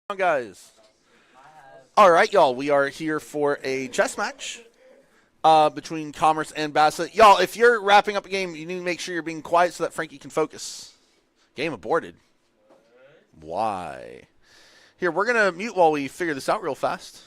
On, guys. All right, y'all. We are here for a chess match between Commerce and BASA. Y'all, if you're wrapping up a game, you need to make sure you're being quiet so that Frankie can focus. Game aborted. Why? Here, we're going to mute while we figure this out real fast.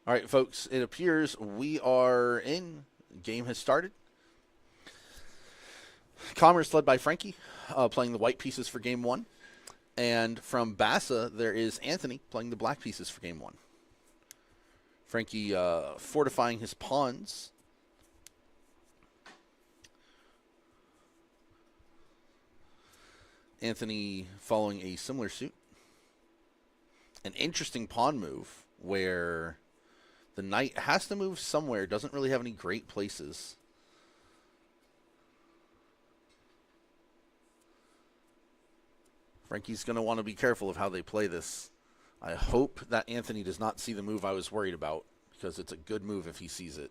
All right, folks, it appears we are in. Game has started. Commerce led by Frankie, playing the white pieces for game one. And from BASA, there is Anthony playing the black pieces for game one. Frankie fortifying his pawns. Anthony following a similar suit. An interesting pawn move where the knight has to move somewhere, doesn't really have any great places. Frankie's going to want to be careful of how they play this. I hope that Anthony does not see the move I was worried about, because it's a good move if he sees it.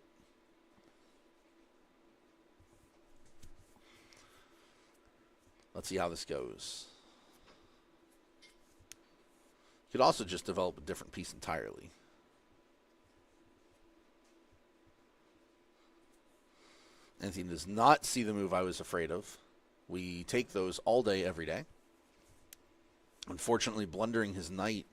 Let's see how this goes. Could also just develop a different piece entirely. Anthony does not see the move I was afraid of. We take those all day, every day. Unfortunately, blundering his knight,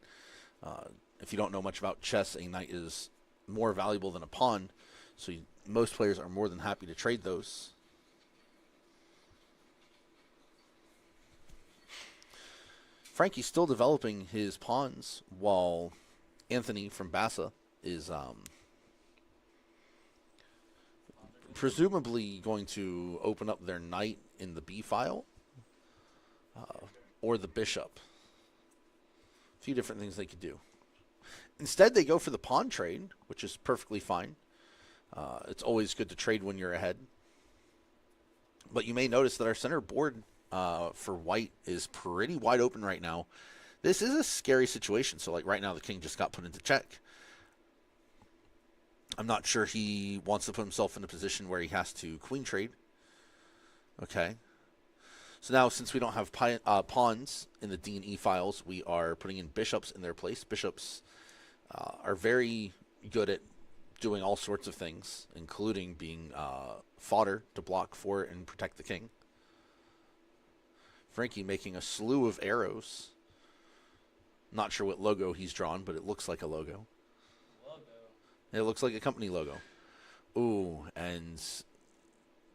if you don't know much about chess, a knight is more valuable than a pawn, so most players are more than happy to trade those. Frankie's still developing his pawns, while Anthony from BASA is presumably going to open up their knight in the B file or the bishop. A few different things they could do. Instead, they go for the pawn trade, which is perfectly fine. It's always good to trade when you're ahead. But you may notice that our center board for white is pretty wide open right now. This is a scary situation. So, like right now, the king just got put into check. I'm not sure he wants to put himself in a position where he has to queen trade. Okay. So now, since we don't have pawns in the D&E files, we are putting in bishops in their place. Bishops are very good at doing all sorts of things, including being fodder to block for and protect the king. Frankie making a slew of arrows. Not sure what logo he's drawn, but it looks like a logo. It looks like a company logo. Ooh, and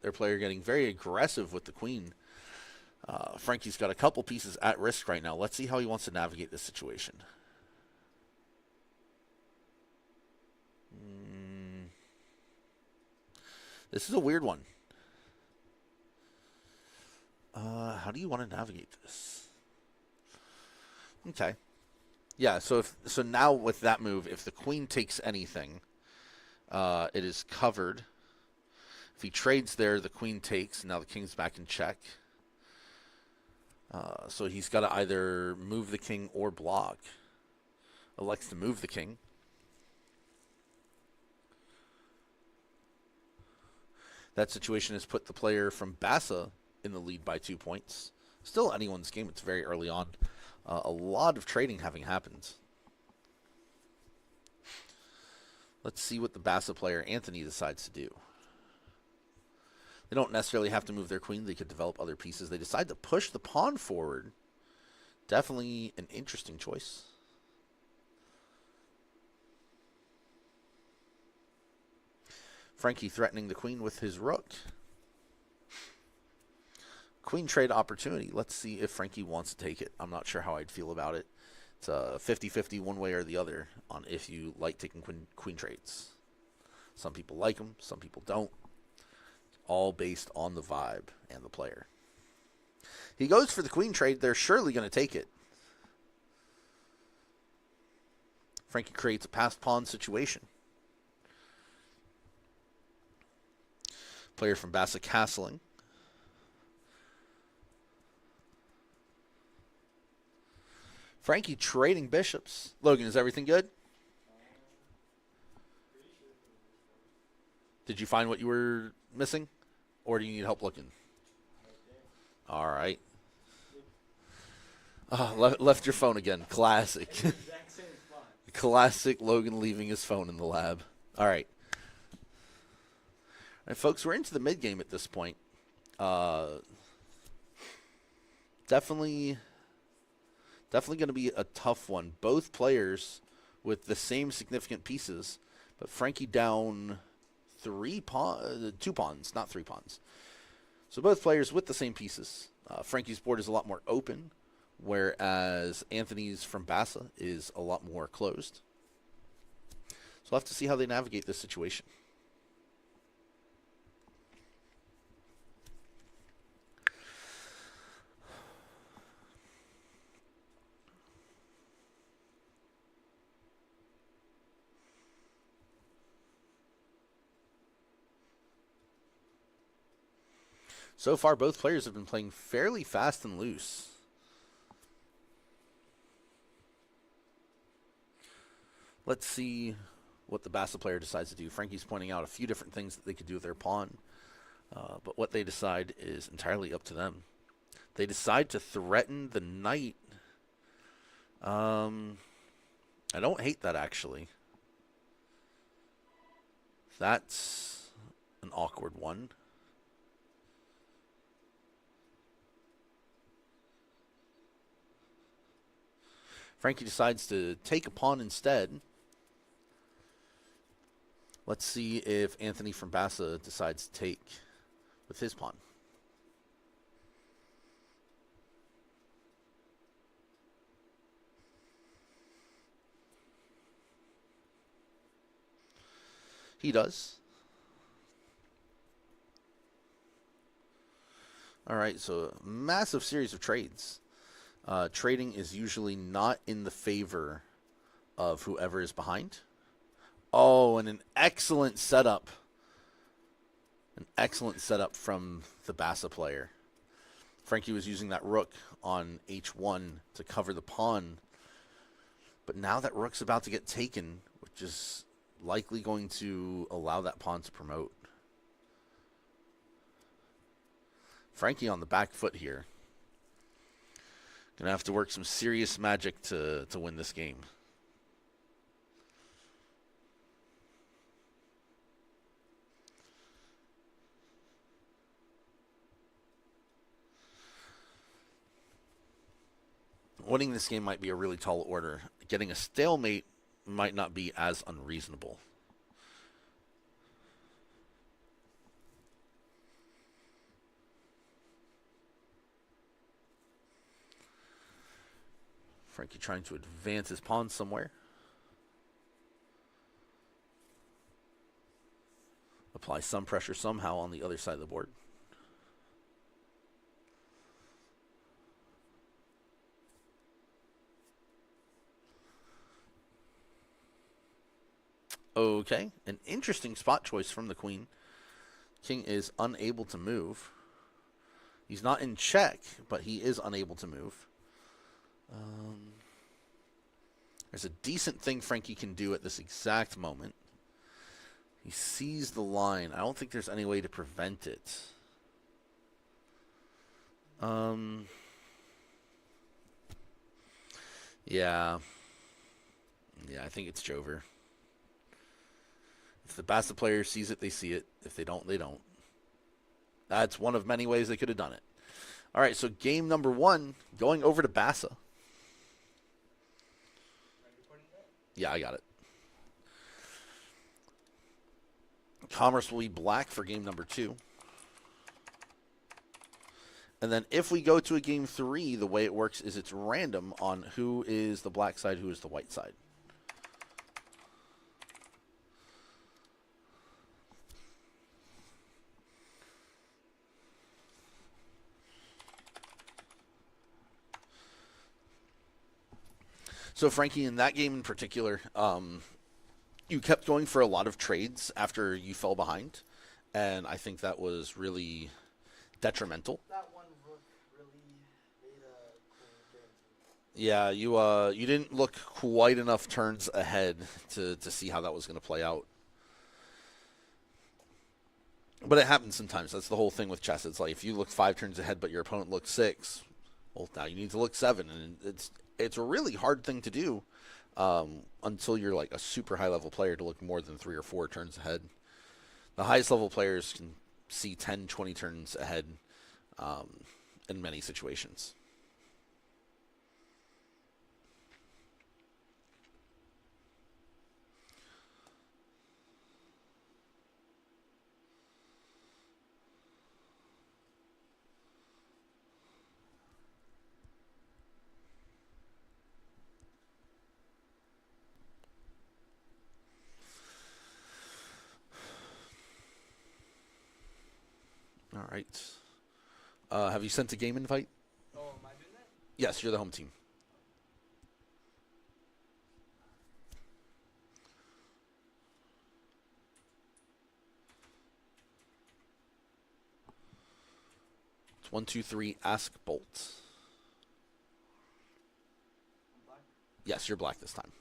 their player getting very aggressive with the queen. Frankie's got a couple pieces at risk right now. Let's see how he wants to navigate this situation. This is a weird one. How do you want to navigate this? Okay. Yeah, so now with that move, if the queen takes anything, it is covered. If he trades there, the queen takes, and now the king's back in check. So he's got to either move the king or block. Elects to move the king. That situation has put the player from BASA in the lead by 2 points. Still anyone's game. It's very early on. A lot of trading having happened. Let's see what the BASA player, Anthony, decides to do. They don't necessarily have to move their queen. They could develop other pieces. They decide to push the pawn forward. Definitely an interesting choice. Frankie threatening the queen with his rook. Queen trade opportunity. Let's see if Frankie wants to take it. I'm not sure how I'd feel about it. It's a 50-50 one way or the other on if you like taking queen trades. Some people like them, some people don't. All based on the vibe and the player. He goes for the queen trade. They're surely going to take it. Frankie creates a passed pawn situation. Player from BASA castling. Frankie trading bishops. Logan, is everything good? Did you find what you were missing? Or do you need help looking? All right. Left your phone again. Classic. Classic Logan leaving his phone in the lab. All right. All right, folks, we're into the mid-game at this point. Definitely going to be a tough one. Both players with the same significant pieces, but Frankie down 2 pawns, not 3 pawns. So both players with the same pieces. Frankie's board is a lot more open, whereas Anthony's from BASA is a lot more closed. So we'll have to see how they navigate this situation. So far, both players have been playing fairly fast and loose. Let's see what the BASA player decides to do. Frankie's pointing out a few different things that they could do with their pawn, but what they decide is entirely up to them. They decide to threaten the knight. I don't hate that, actually. That's an awkward one. Frankie decides to take a pawn instead. Let's see if Anthony from BASA decides to take with his pawn. He does. All right, so a massive series of trades. Trading is usually not in the favor of whoever is behind. Oh, and an excellent setup An excellent setup from the BASA player. Frankie was using that rook on h1 to cover the pawn. But now that rook's about to get taken, which is likely going to allow that pawn to promote. Frankie on the back foot here. Gonna have to work some serious magic to win this game. Winning this game might be a really tall order. Getting a stalemate might not be as unreasonable. Frankie trying to advance his pawn somewhere. Apply some pressure somehow on the other side of the board. Okay, an interesting spot choice from the queen. King is unable to move. He's not in check, but he is unable to move. There's a decent thing Frankie can do at this exact moment. He sees the line. I don't think there's any way to prevent it. Yeah, I think it's Jover. If the BASA player sees it, they see it. If they don't, they don't. That's one of many ways they could have done it. All right, so game number 1, going over to BASA. Yeah, I got it. Commerce will be black for game number 2. And then if we go to a game 3, the way it works is it's random on who is the black side, who is the white side. So, Frankie, in that game in particular, you kept going for a lot of trades after you fell behind, and I think that was really detrimental. That one rook really made a cool game. Yeah, you didn't look quite enough turns ahead to see how that was going to play out. But it happens sometimes. That's the whole thing with chess. It's like if you look 5 turns ahead, but your opponent looked 6, well, now you need to look 7, and it's a really hard thing to do until you're like a super high-level player to look more than 3 or 4 turns ahead. The highest-level players can see 10, 20 turns ahead in many situations. All right. Have you sent a game invite? Oh, am I doing that? Yes, you're the home team. It's 1, 2, 3. Ask Bolt. I'm black. Yes, you're black this time.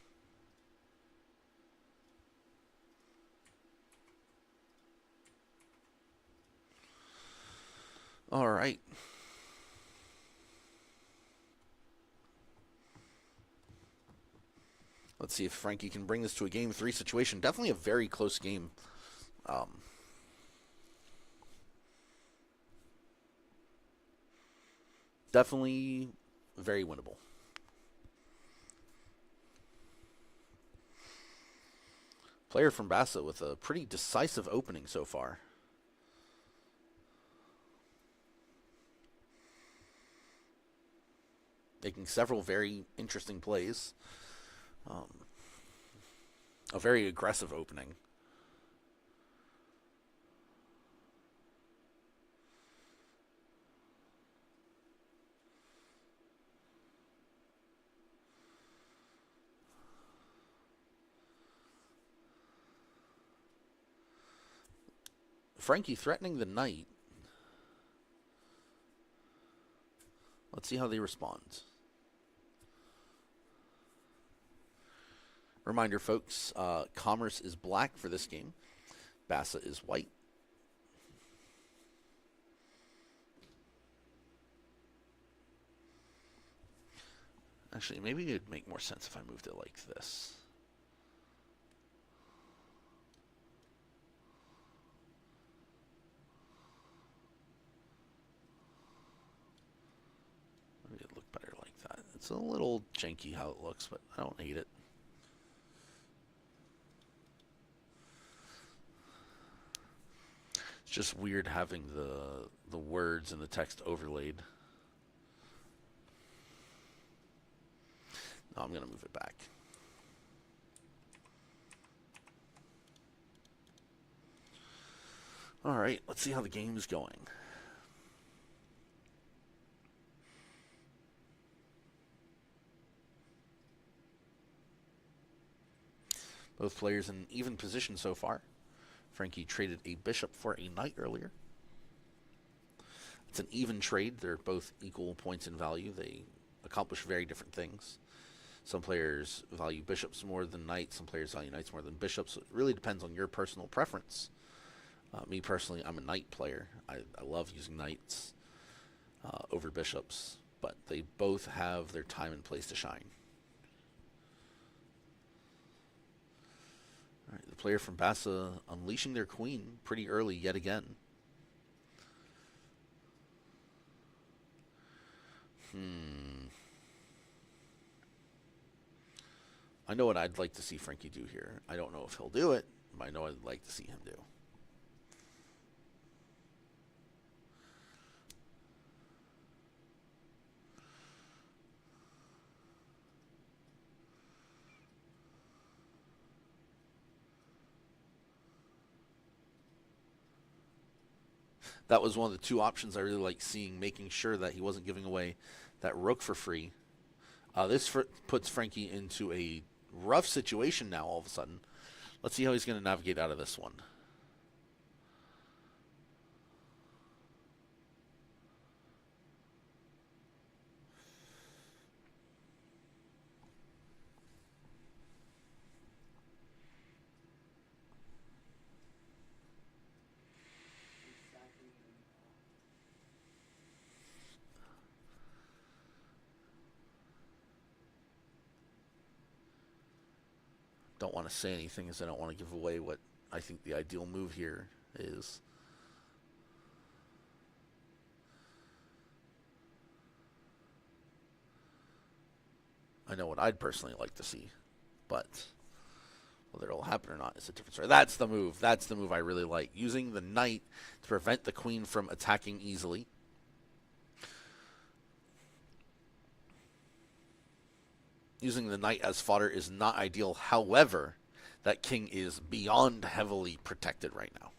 All right. Let's see if Frankie can bring this to a game 3 situation. Definitely a very close game. Definitely very winnable. Player from BASA with a pretty decisive opening so far. Making several very interesting plays. A very aggressive opening. Frankie threatening the knight. Let's see how they respond. Reminder, folks, Commerce is black for this game. BASA is white. Actually, maybe it would make more sense if I moved it like this. Maybe it'd look better like that. It's a little janky how it looks, but I don't hate it. It's just weird having the words and the text overlaid. No, I'm going to move it back. All right, let's see how the game is going. Both players in even position so far. Frankie traded a bishop for a knight earlier. It's an even trade. They're both equal points in value. They accomplish very different things. Some players value bishops more than knights. Some players value knights more than bishops. So it really depends on your personal preference. Me personally, I'm a knight player. I love using knights over bishops, but they both have their time and place to shine. All right, the player from BASA unleashing their queen pretty early yet again. I know what I'd like to see Frankie do here. I don't know if he'll do it, but I know I'd like to see him do. That was one of the two options I really like seeing, making sure that he wasn't giving away that rook for free. This puts Frankie into a rough situation now all of a sudden. Let's see how he's going to navigate out of this one. Don't want to say anything as I don't want to give away what I think the ideal move here is. I know what I'd personally like to see, but whether it'll happen or not is a different story. That's the move. That's the move I really like. Using the knight to prevent the queen from attacking easily. Using the knight as fodder is not ideal. However, that king is beyond heavily protected right now.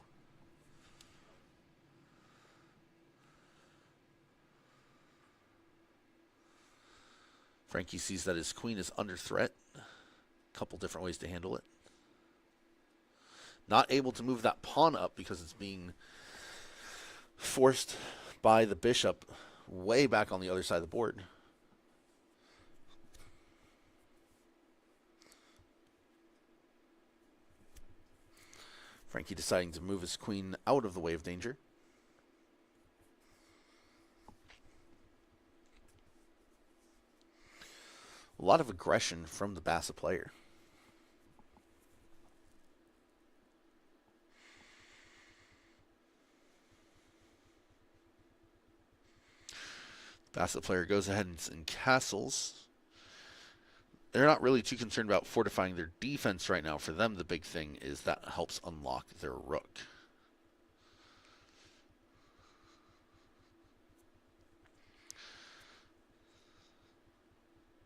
Frankie sees that his queen is under threat. A couple different ways to handle it. Not able to move that pawn up because it's being forced by the bishop way back on the other side of the board. Frankie deciding to move his queen out of the way of danger. A lot of aggression from the BASA player. BASA player goes ahead and castles. They're not really too concerned about fortifying their defense right now. For them, the big thing is that helps unlock their rook.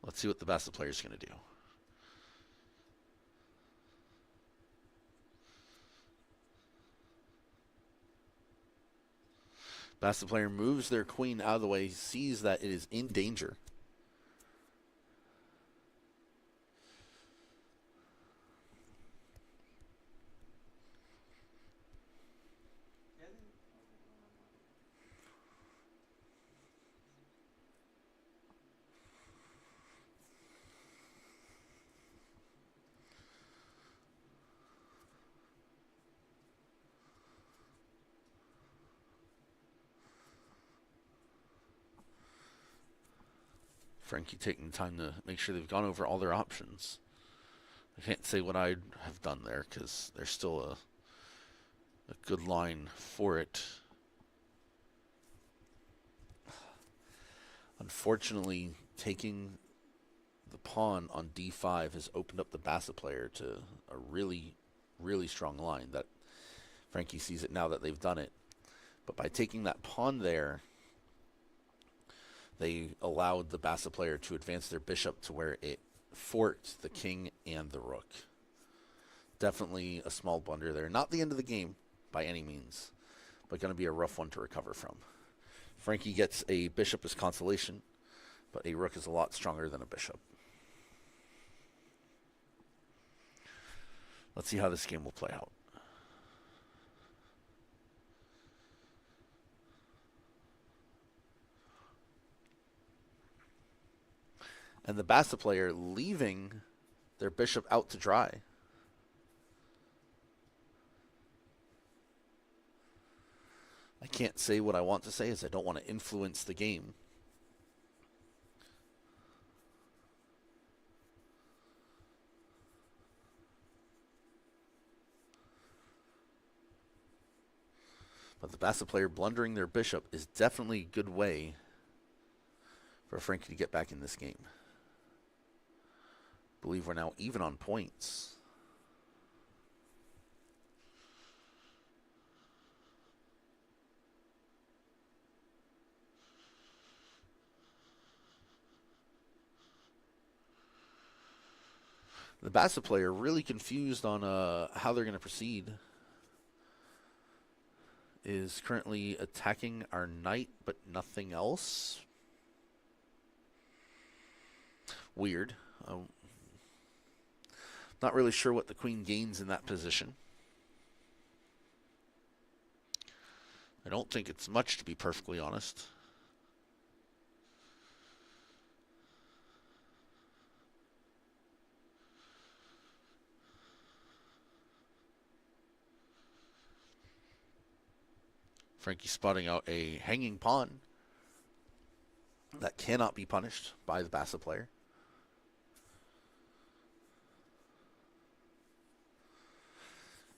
Let's see what the BASA player is going to do. BASA player moves their queen out of the way, sees that it is in danger. Frankie taking the time to make sure they've gone over all their options. I can't say what I'd have done there because there's still a good line for it. Unfortunately, taking the pawn on d5 has opened up the BASA player to a really, really strong line that Frankie sees it now that they've done it. But by taking that pawn there, they allowed the BASA player to advance their bishop to where it forked the king and the rook. Definitely a small blunder there. Not the end of the game by any means, but going to be a rough one to recover from. Frankie gets a bishop as consolation, but a rook is a lot stronger than a bishop. Let's see how this game will play out. And the BASA player leaving their bishop out to dry. I can't say what I want to say as I don't want to influence the game. But the BASA player blundering their bishop is definitely a good way for Frankie to get back in this game. I believe we're now even on points. The BASA player really confused on how they're going to proceed. Is currently attacking our knight, but nothing else. Weird. Not really sure what the queen gains in that position. I don't think it's much, to be perfectly honest. Frankie spotting out a hanging pawn that cannot be punished by the BASA player.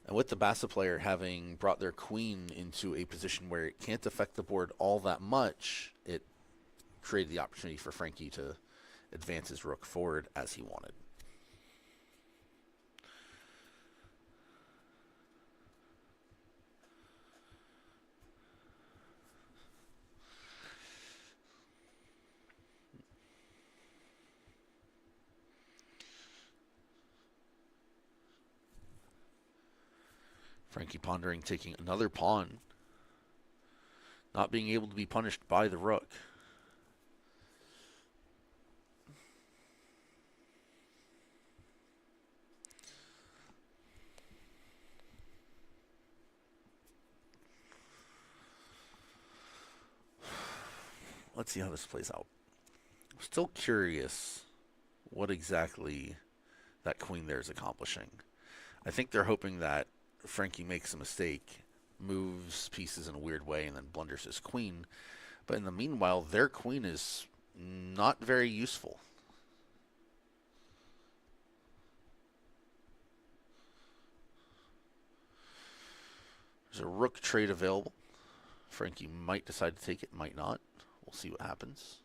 And with the BASA player having brought their queen into a position where it can't affect the board all that much, it created the opportunity for Frankie to advance his rook forward as he wanted. Frankie pondering taking another pawn, not being able to be punished by the rook. Let's see how this plays out. I'm still curious what exactly that queen there is accomplishing. I think they're hoping that Frankie makes a mistake, moves pieces in a weird way, and then blunders his queen. But in the meanwhile, their queen is not very useful. There's a rook trade available. Frankie might decide to take it, might not. We'll see what happens.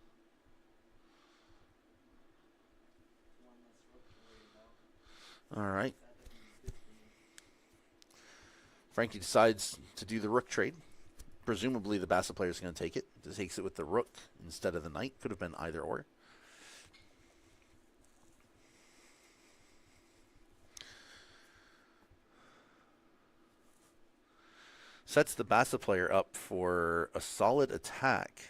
All right. Frankie decides to do the rook trade. Presumably the BASA player is going to take it. He takes it with the rook instead of the knight. Could have been either or. Sets the BASA player up for a solid attack.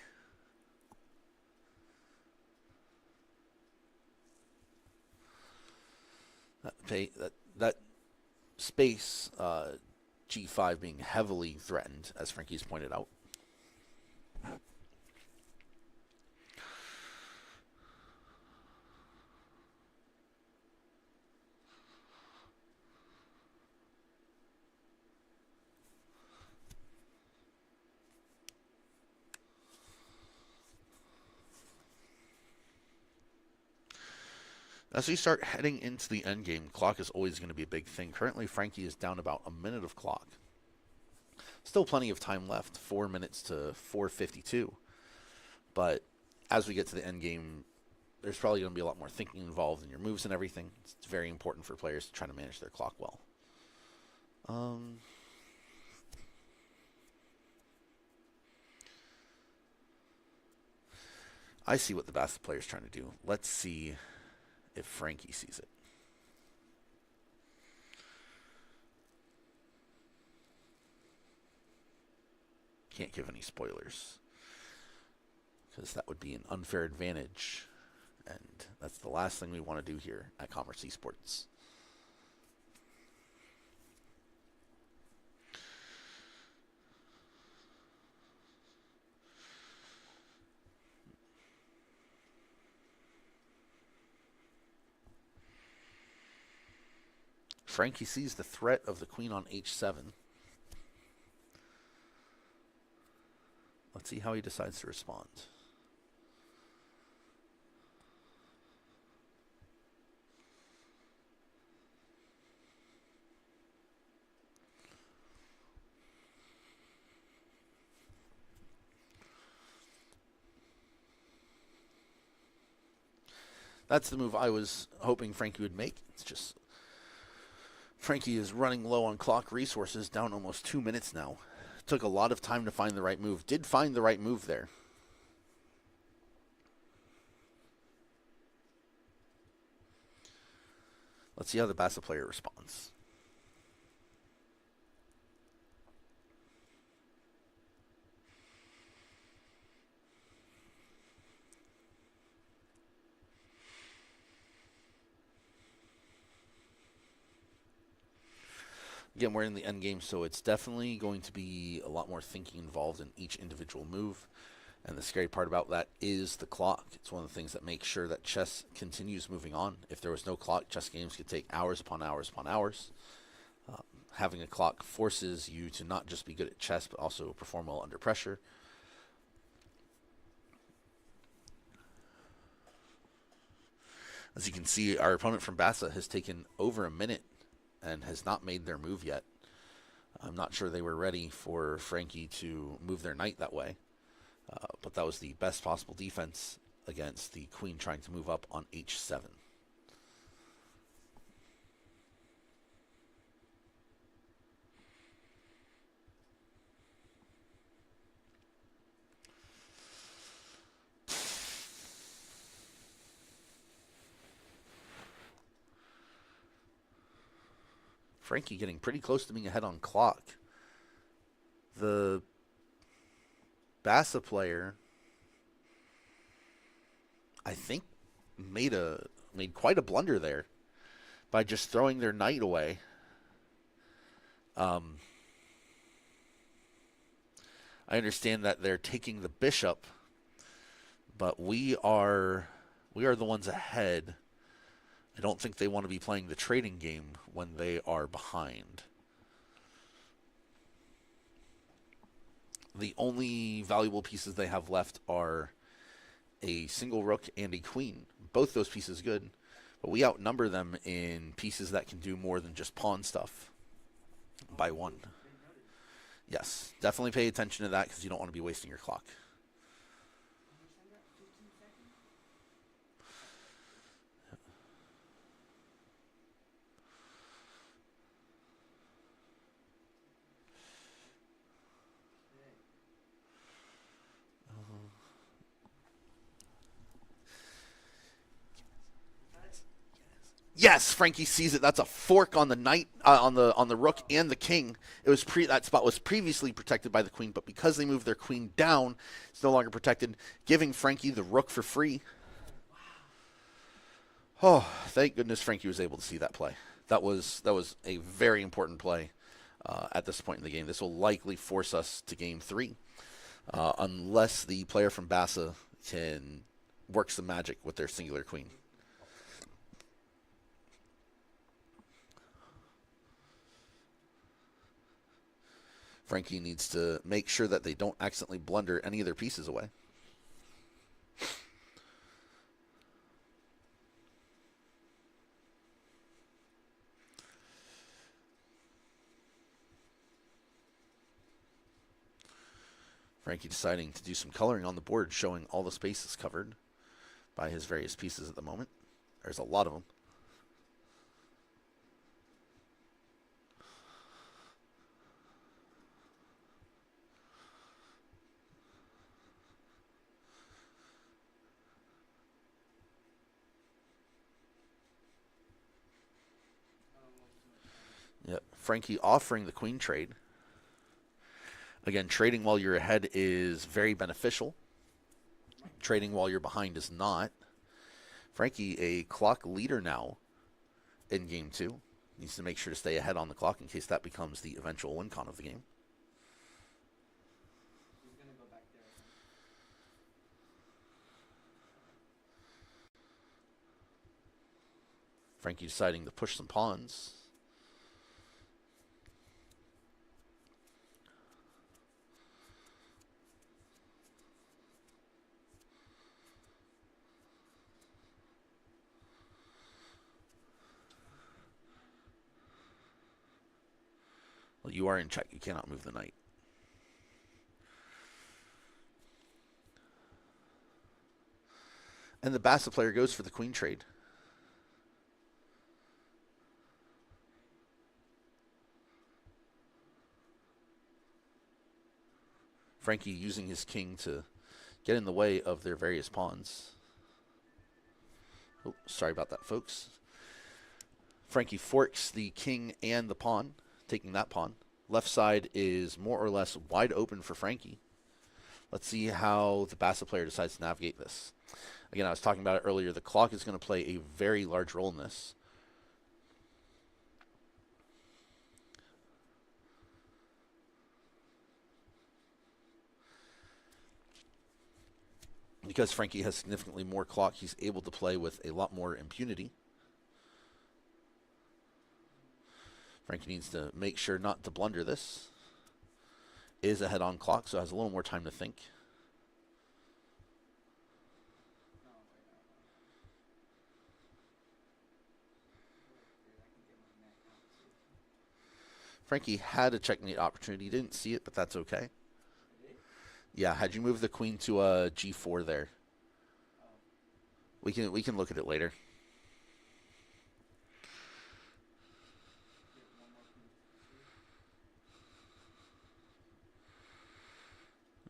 That space, G5 being heavily threatened, as Frankie's pointed out. As we start heading into the end game, clock is always going to be a big thing. Currently, Frankie is down about a minute of clock. Still plenty of time left, 4 minutes to 4:52. But as we get to the end game, there's probably going to be a lot more thinking involved in your moves and everything. It's very important for players to try to manage their clock well. I see what the BASA player is trying to do. Let's see if Frankie sees it. Can't give any spoilers, because that would be an unfair advantage, and that's the last thing we want to do here at Commerce Esports. Frankie sees the threat of the queen on h7. Let's see how he decides to respond. That's the move I was hoping Frankie would make. It's just Frankie is running low on clock resources, down almost 2 minutes now. Took a lot of time to find the right move. Did find the right move there. Let's see how the BASA player responds. Again, we're in the end game, so it's definitely going to be a lot more thinking involved in each individual move. And the scary part about that is the clock. It's one of the things that makes sure that chess continues moving on. If there was no clock, chess games could take hours upon hours upon hours. Having a clock forces you to not just be good at chess, but also perform well under pressure. As you can see, our opponent from BASA has taken over a minute and has not made their move yet. I'm not sure they were ready for Frankie to move their knight that way. But that was the best possible defense against the queen trying to move up on h7. Frankie getting pretty close to being ahead on clock. The BASA player, I think, made quite a blunder there by just throwing their knight away. I understand that they're taking the bishop, but we are the ones ahead. I don't think they want to be playing the trading game when they are behind. The only valuable pieces they have left are a single rook and a queen. Both those pieces good, but we outnumber them in pieces that can do more than just pawn stuff by one. Yes, definitely pay attention to that because you don't want to be wasting your clock. Yes, Frankie sees it. That's a fork on the knight, on the rook and the king. It was that spot was previously protected by the queen, but because they moved their queen down, it's no longer protected, giving Frankie the rook for free. Oh, thank goodness Frankie was able to see that play. That was a very important play at this point in the game. This will likely force us to game 3, unless the player from BASA can work some magic with their singular queen. Frankie needs to make sure that they don't accidentally blunder any of their pieces away. Frankie deciding to do some coloring on the board, showing all the spaces covered by his various pieces at the moment. There's a lot of them. Yep. Frankie offering the queen trade. Again, trading while you're ahead is very beneficial. Trading while you're behind is not. Frankie, a clock leader now in game 2. Needs to make sure to stay ahead on the clock in case that becomes the eventual win con of the game. He's gonna go back there. Frankie deciding to push some pawns. Well, you are in check. You cannot move the knight. And the BASA player goes for the queen trade. Frankie using his king to get in the way of their various pawns. Oh, sorry about that, folks. Frankie forks the king and the pawn, taking that pawn. Left side is more or less wide open for Frankie. Let's see how the BASA player decides to navigate this. Again, I was talking about it earlier. The clock is going to play a very large role in this. Because Frankie has significantly more clock, he's able to play with a lot more impunity. Frankie needs to make sure not to blunder this. Is ahead on clock, so has a little more time to think. Frankie had a checkmate opportunity. He didn't see it, but that's okay. Yeah, had you moved the queen to a g4 there. We can look at it later.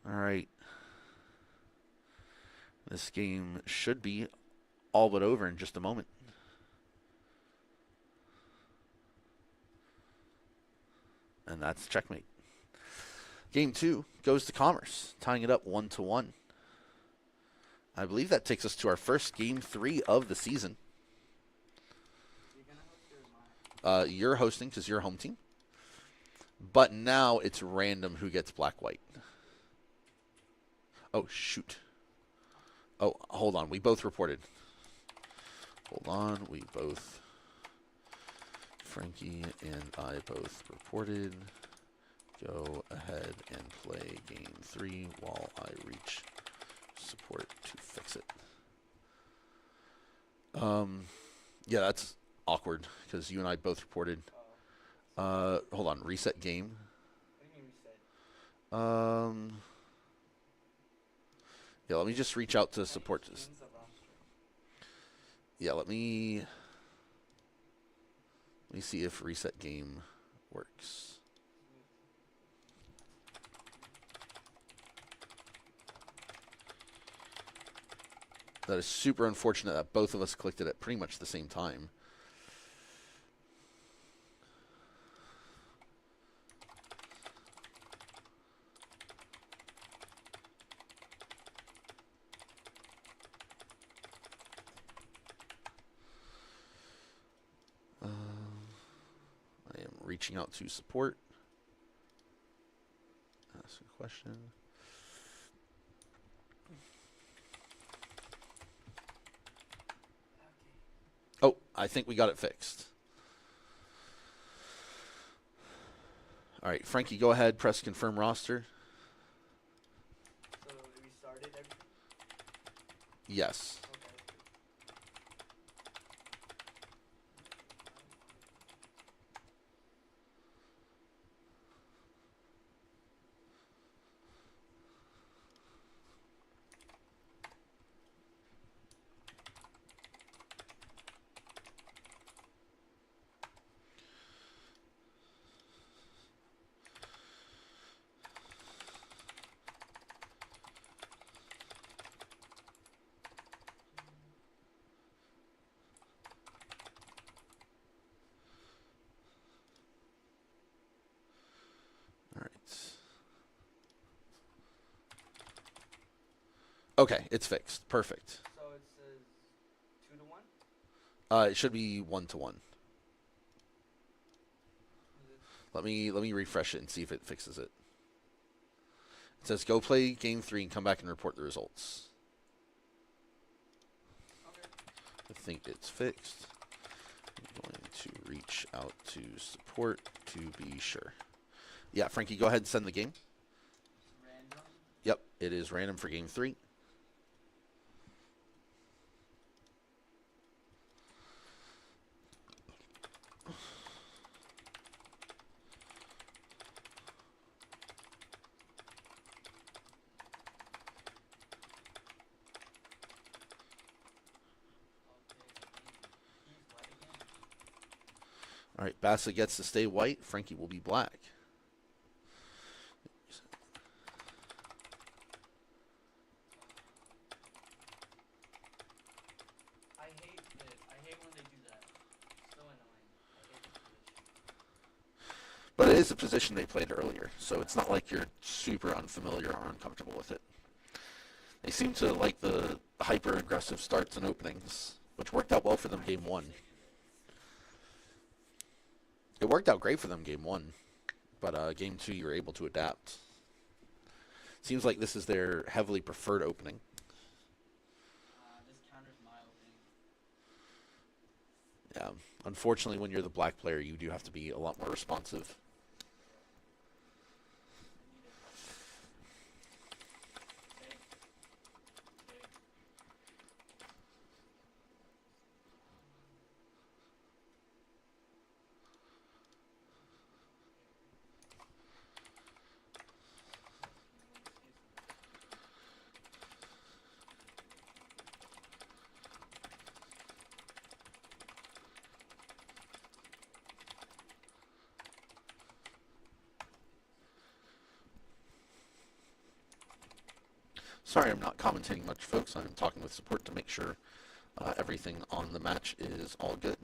All right. This game should be all but over in just a moment. And that's checkmate. Game 2 goes to Commerce, tying it up 1-1. I believe that takes us to our first game 3 of the season. You're hosting because you're home team. But now it's random who gets black-white. Oh, shoot. Oh, hold on. We both reported. Hold on. We both... Frankie and I both reported. Go ahead and play game 3 while I reach support to fix it. Yeah, that's awkward because you and I both reported. Hold on, reset game. What do you mean reset? Yeah, let me just reach out to support. Yeah, let me see if reset game works. That is super unfortunate that both of us clicked it at pretty much the same time. I am reaching out to support. Ask a question. Oh, I think we got it fixed. All right, Frankie, go ahead. Press confirm roster. So we started everything? Yes. Okay. Okay, it's fixed. Perfect. So it says 2 to 1. It should be 1-1. Let me refresh it and see if it fixes it. It says go play game 3 and come back and report the results. Okay. I think it's fixed. I'm going to reach out to support to be sure. Yeah, Frankie, go ahead and send the game. Random. Yep, it is random for game 3. Okay. He's white again. All right, BASA gets to stay white. Frankie will be black. I hate it. I hate when they do that. So annoying. I hate this position. But it is a position they played earlier, so it's not like you're super unfamiliar or uncomfortable with it. They seem to like the hyper-aggressive starts and openings, which worked out well for them game 1. It worked out great for them game 1, but game 2 you were able to adapt. Seems like this is their heavily preferred opening. This counters my opening. Yeah, unfortunately, when you're the black player, you do have to be a lot more responsive. Sorry, I'm not commentating much, folks. I'm talking with support to make sure everything on the match is all good.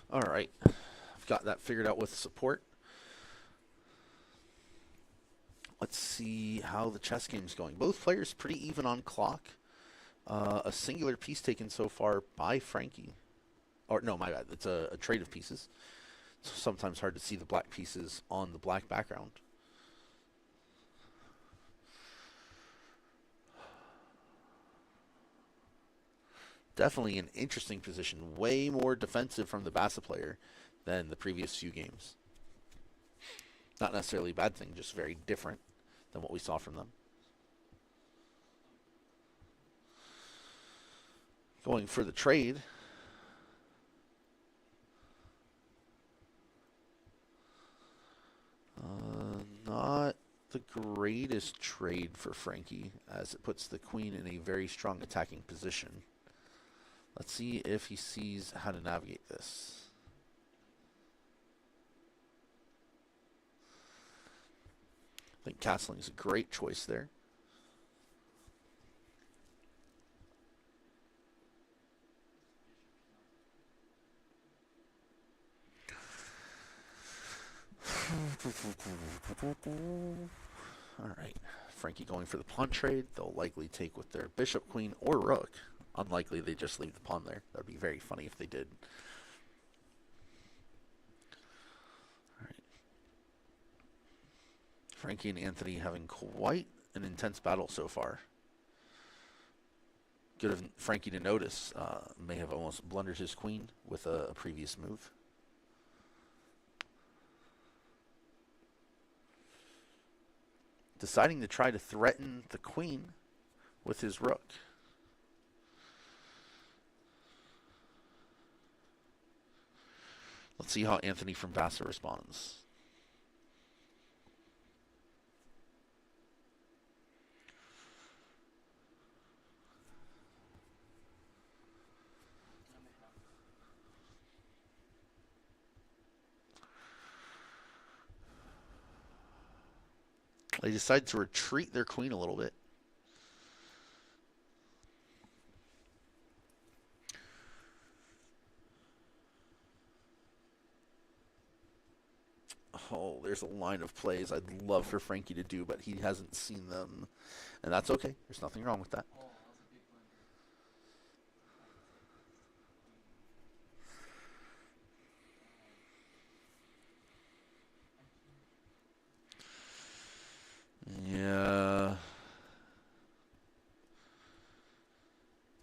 All right, I've got that figured out with support. Let's see how the chess game's going. Both players pretty even on clock. A singular piece taken so far by Frankie. Or no, my bad. It's a trade of pieces. It's sometimes hard to see the black pieces on the black background. Definitely an interesting position. Way more defensive from the BASA player than the previous few games. Not necessarily a bad thing, just very different than what we saw from them. Going for the trade. Not the greatest trade for Frankie, as it puts the queen in a very strong attacking position. Let's see if he sees how to navigate this. I think castling is a great choice there. All right, Frankie going for the pawn trade. They'll likely take with their bishop, queen, or rook. Unlikely they just leave the pawn there. That would be very funny if they did. All right. Frankie and Anthony having quite an intense battle so far. Good of Frankie to notice. May have almost blundered his queen with a previous move. Deciding to try to threaten the queen with his rook. Let's see how Anthony from BASA responds. They decide to retreat their queen a little bit. Oh, there's a line of plays I'd love for Frankie to do, but he hasn't seen them. And that's okay. There's nothing wrong with that. Yeah.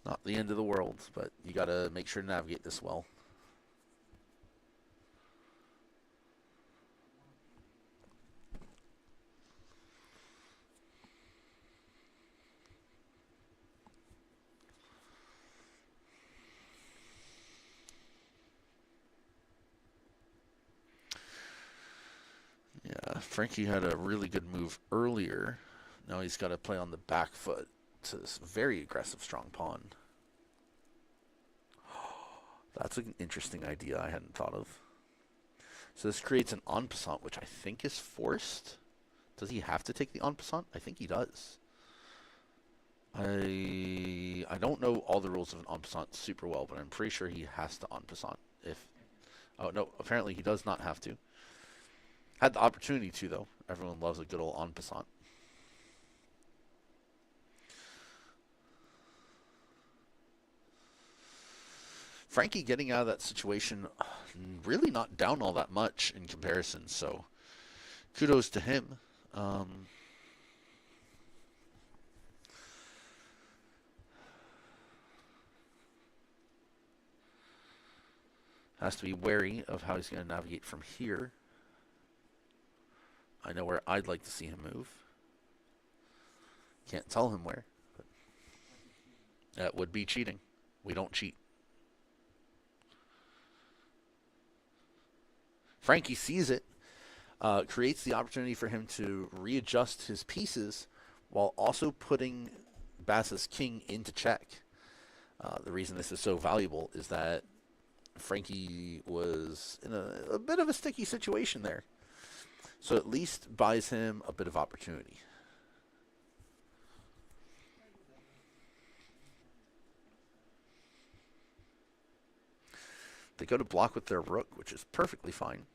Not the end of the world, but you got to make sure to navigate this well. Yeah, Frankie had a really good move earlier. Now he's got to play on the back foot to this very aggressive strong pawn. That's an interesting idea I hadn't thought of. So this creates an en passant, which I think is forced. Does he have to take the en passant? I think he does. I don't know all the rules of an en passant super well, but I'm pretty sure he has to en passant. Oh no, apparently he does not have to. Had the opportunity to, though. Everyone loves a good old en passant. Frankie getting out of that situation, really not down all that much in comparison, so kudos to him. Has to be wary of how he's going to navigate from here. I know where I'd like to see him move. Can't tell him where. But that would be cheating. We don't cheat. Frankie sees it, creates the opportunity for him to readjust his pieces while also putting BASA's king into check. The reason this is so valuable is that Frankie was in a bit of a sticky situation there. So at least buys him a bit of opportunity. They go to block with their rook, which is perfectly fine.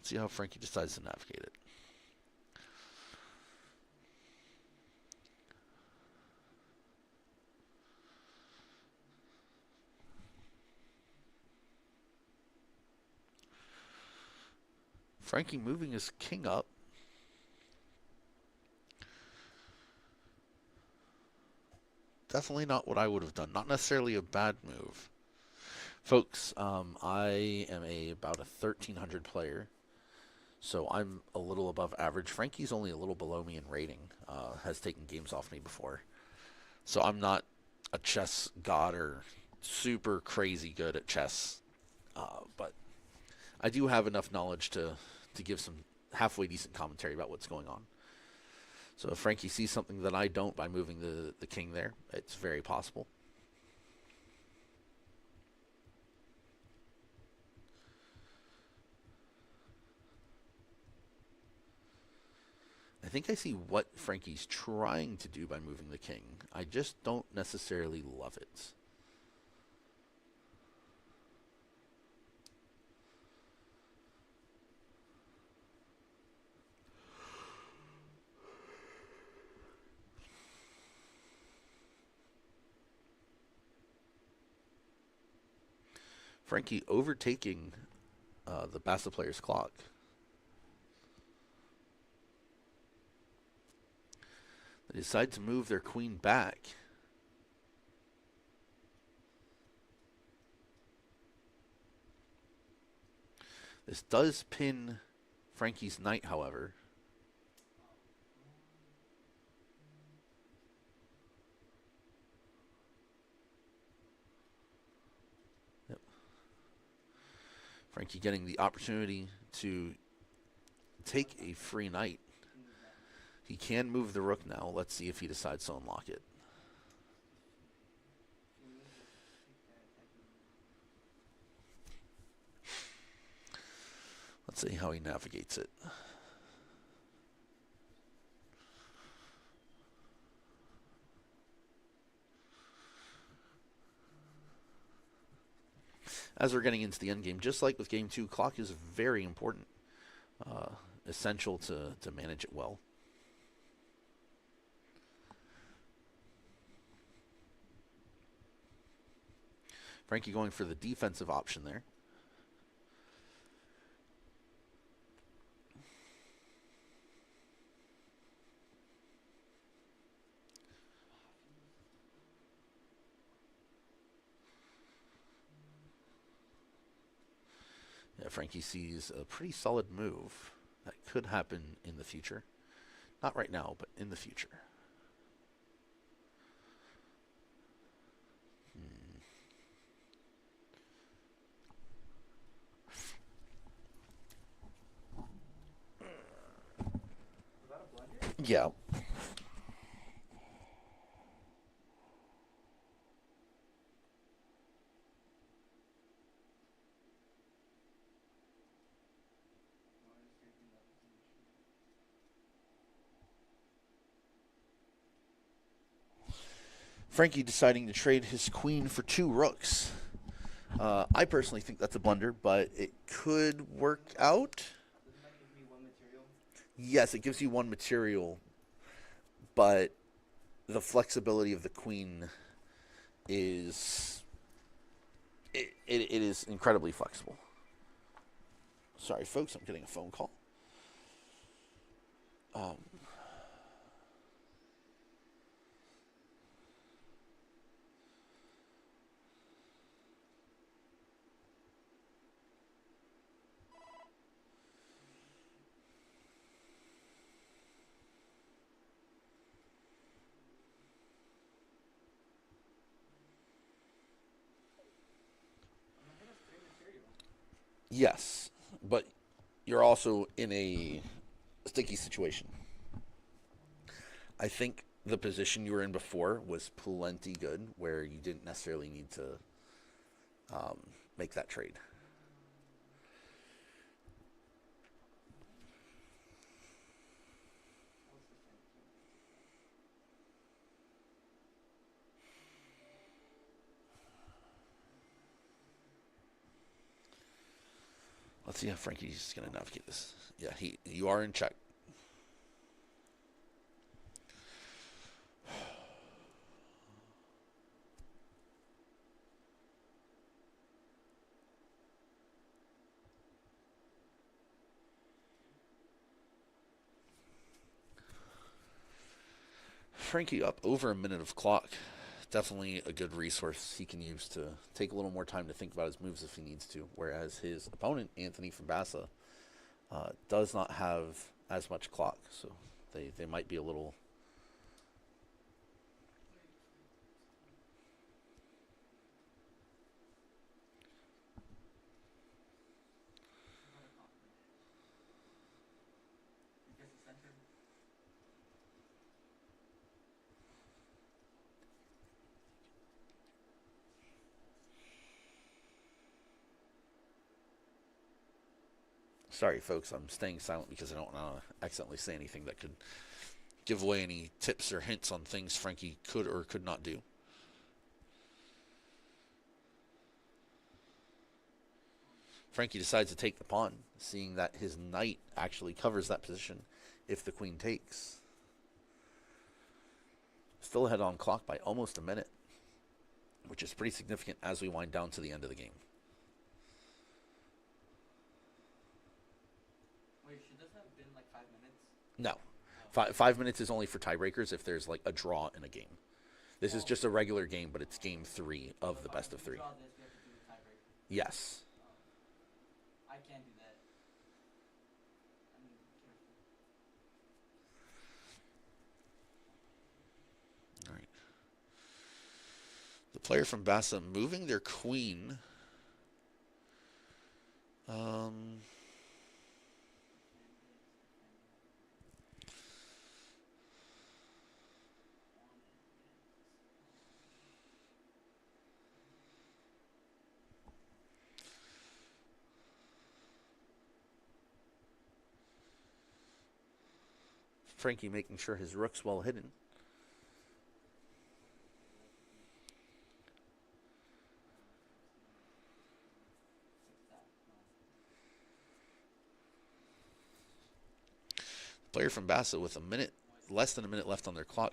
Let's see how Frankie decides to navigate it. Frankie moving his king up. Definitely not what I would have done. Not necessarily a bad move. Folks, I am about a 1,300 player, so I'm a little above average. Frankie's only a little below me in rating. Has taken games off me before. So I'm not a chess god or super crazy good at chess. But I do have enough knowledge to give some halfway decent commentary about what's going on. So if Frankie sees something that I don't by moving the king there, it's very possible. I think I see what Frankie's trying to do by moving the king. I just don't necessarily love it. Frankie overtaking the BASA player's clock. They decide to move their queen back. This does pin Frankie's knight, however. Yep. Frankie getting the opportunity to take a free knight. He can move the rook now. Let's see if he decides to unlock it. Let's see how he navigates it. As we're getting into the endgame, just like with game 2, clock is very important. Essential to manage it well. Frankie going for the defensive option there. Yeah, Frankie sees a pretty solid move that could happen in the future. Not right now, but in the future. Yeah. Frankie deciding to trade his queen for 2 rooks. I personally think that's a blunder, but it could work out. Doesn't that give me one material? Yes, it gives you 1 material, but the flexibility of the queen is it is incredibly flexible. Sorry, folks, I'm getting a phone call. Yes, but you're also in a sticky situation. I think the position you were in before was plenty good, where you didn't necessarily need to make that trade. Let's see how Frankie's going to navigate this. Yeah, you are in check. Frankie up over a minute of clock. Definitely a good resource he can use to take a little more time to think about his moves if he needs to. Whereas his opponent, Anthony from BASA, does not have as much clock. So they might be a little... Sorry, folks, I'm staying silent because I don't want to accidentally say anything that could give away any tips or hints on things Frankie could or could not do. Frankie decides to take the pawn, seeing that his knight actually covers that position if the queen takes. Still ahead on clock by almost a minute, which is pretty significant as we wind down to the end of the game. Wait, should this have been like 5 minutes? No. 5 minutes is only for tiebreakers if there's like a draw in a game. This is just a regular game, but it's game 3 of the best of 3. Draw this, we have to do a tiebreaker. Yes. I can't do that. I'm careful. All right. The player from BASA moving their queen. Frankie making sure his rook's well hidden. Player from BASA with less than a minute left on their clock.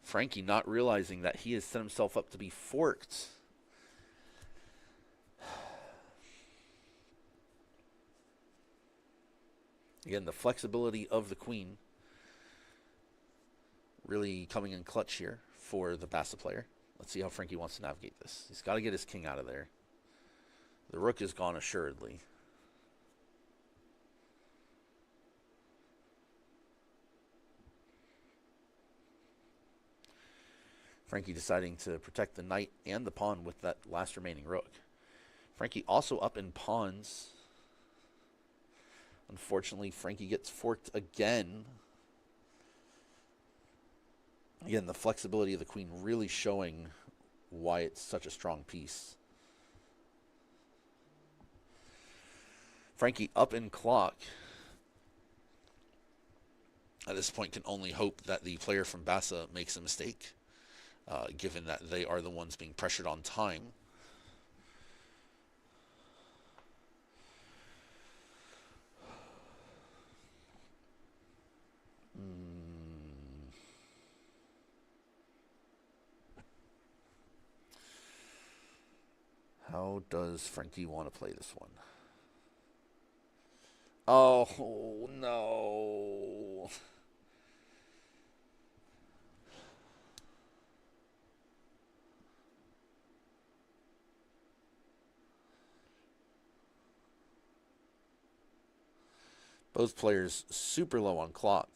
Frankie not realizing that he has set himself up to be forked. Again, the flexibility of the queen really coming in clutch here for the BASA player. Let's see how Frankie wants to navigate this. He's got to get his king out of there. The rook is gone assuredly. Frankie deciding to protect the knight and the pawn with that last remaining rook. Frankie also up in pawns. Unfortunately, Frankie gets forked again. Again, the flexibility of the queen really showing why it's such a strong piece. Frankie up in clock. At this point, can only hope that the player from BASA makes a mistake, given that they are the ones being pressured on time. How does Frankie want to play this one? Oh, no. Both players super low on clock.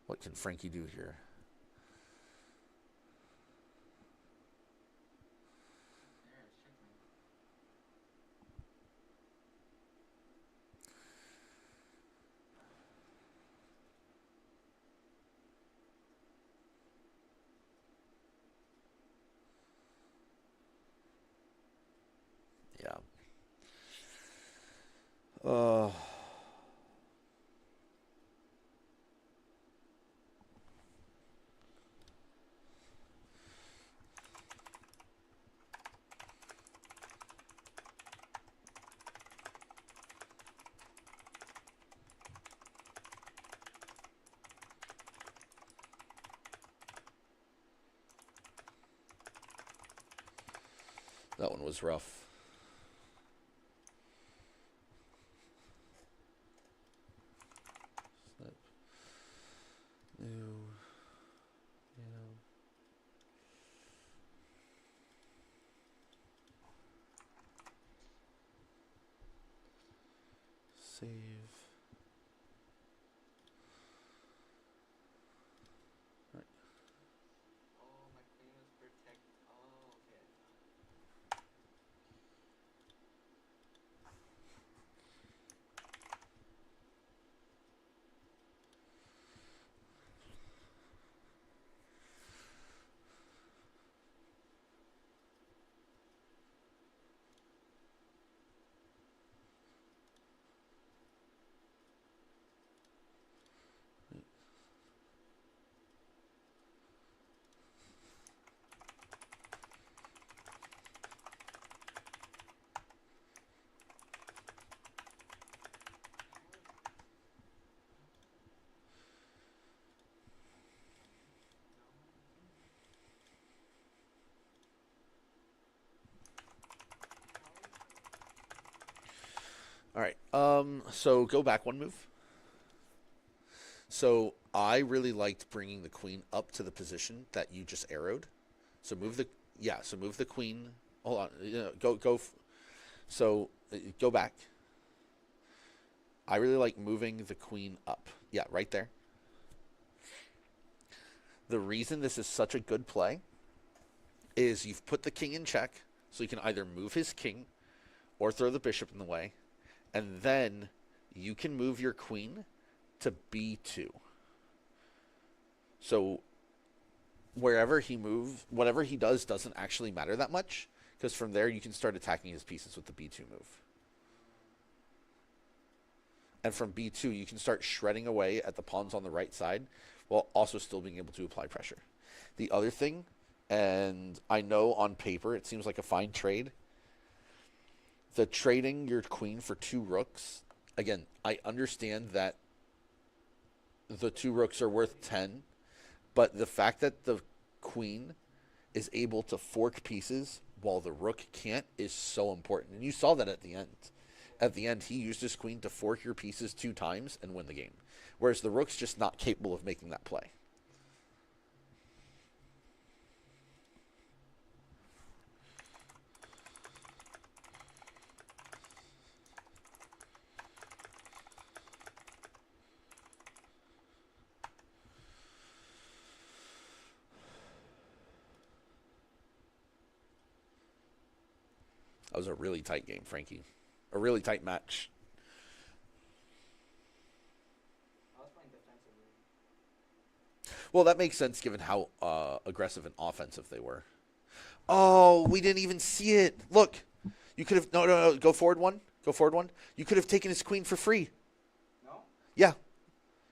What can Frankie do here? Yeah. That one was rough. Snip. New. Yeah. Save. Right. Oh, my queen was protected. Oh, okay. All right. So go back one move. So I really liked bringing the queen up to the position that you just arrowed. So move the So move the queen. Hold on. So go back. I really like moving the queen up. Yeah, right there. The reason this is such a good play is you've put the king in check, so you can either move his king or throw the bishop in the way, and then you can move your queen to b2. So wherever he moves, whatever he does doesn't actually matter that much, because from there you can start attacking his pieces with the b2 move. And from b2 you can start shredding away at the pawns on the right side while also still being able to apply pressure. The other thing, and I know on paper it seems like a fine trade, the trading your queen for 2 rooks, again, I understand that the 2 rooks are worth 10, but the fact that the queen is able to fork pieces while the rook can't is so important. And you saw that at the end. At the end, he used his queen to fork your pieces 2 times and win the game. Whereas the rook's just not capable of making that play. That was a really tight game, Frankie. A really tight match. I was playing defensively. Well, that makes sense given how aggressive and offensive they were. Oh, we didn't even see it. Look, you could have no. Go forward one. Go forward one. You could have taken his queen for free. No? Yeah,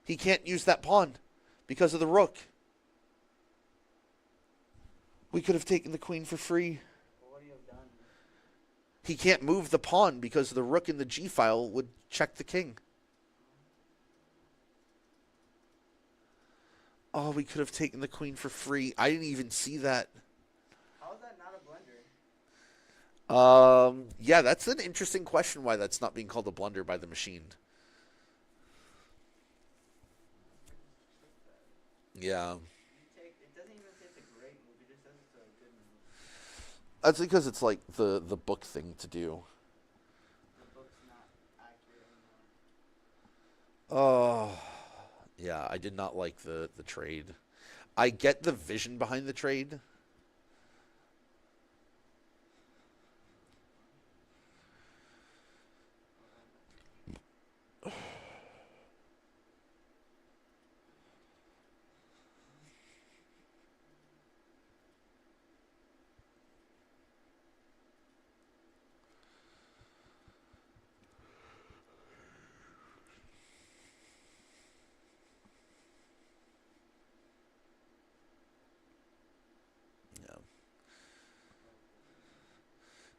he can't use that pawn because of the rook. We could have taken the queen for free. Well, what do you have done? He can't move the pawn because the rook in the g file would check the king. Oh, we could have taken the queen for free. I didn't even see that. How is that not a blunder? Yeah, that's an interesting question why that's not being called a blunder by the machine. Yeah. It doesn't even say it's a great move. It just says it's a good move. That's because it's like the book thing to do. The book's not accurate anymore. Oh, yeah, I did not like the trade. I get the vision behind the trade.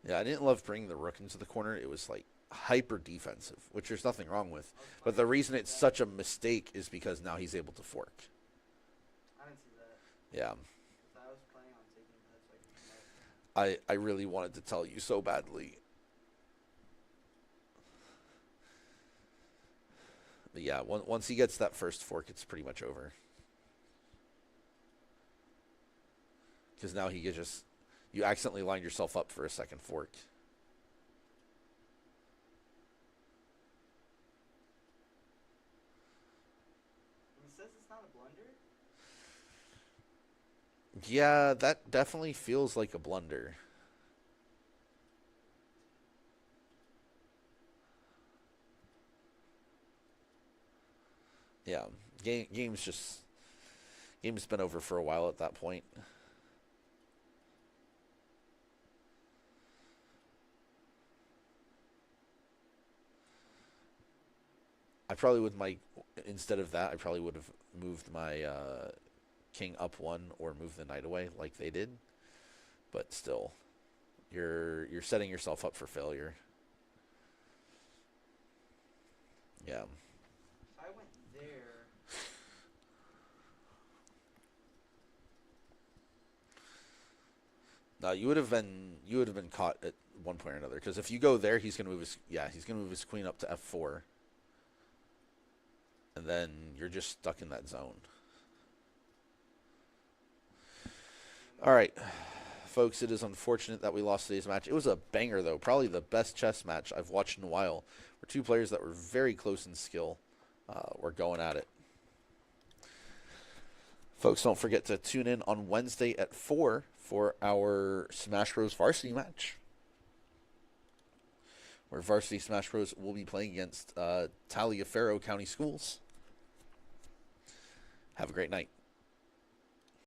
Yeah, I didn't love bringing the rook into the corner. It was like hyper defensive, which there's nothing wrong with. But the reason it's such a mistake is because now he's able to fork. I didn't see that. Yeah. I was planning on taking that so I could come I really wanted to tell you so badly. But yeah, once he gets that first fork, it's pretty much over. Because now he just, you accidentally lined yourself up for a second fork. He says it's not a blunder. Yeah, that definitely feels like a blunder. Yeah, game's been over for a while at that point. I probably would instead of that, I probably would have moved my king up one or moved the knight away like they did. But still, you're setting yourself up for failure. Yeah. If I went there, No, you would have been caught at one point or another. Because if you go there, he's gonna move his queen up to f4, and then you're just stuck in that zone. All right, folks, it is unfortunate that we lost today's match. It was a banger, though. Probably the best chess match I've watched in a while. Where two players that were very close in skill were going at it. Folks, don't forget to tune in on Wednesday at 4 for our Smash Bros. Varsity match, where Varsity Smash Bros. Will be playing against Taliaferro County Schools. Have a great night.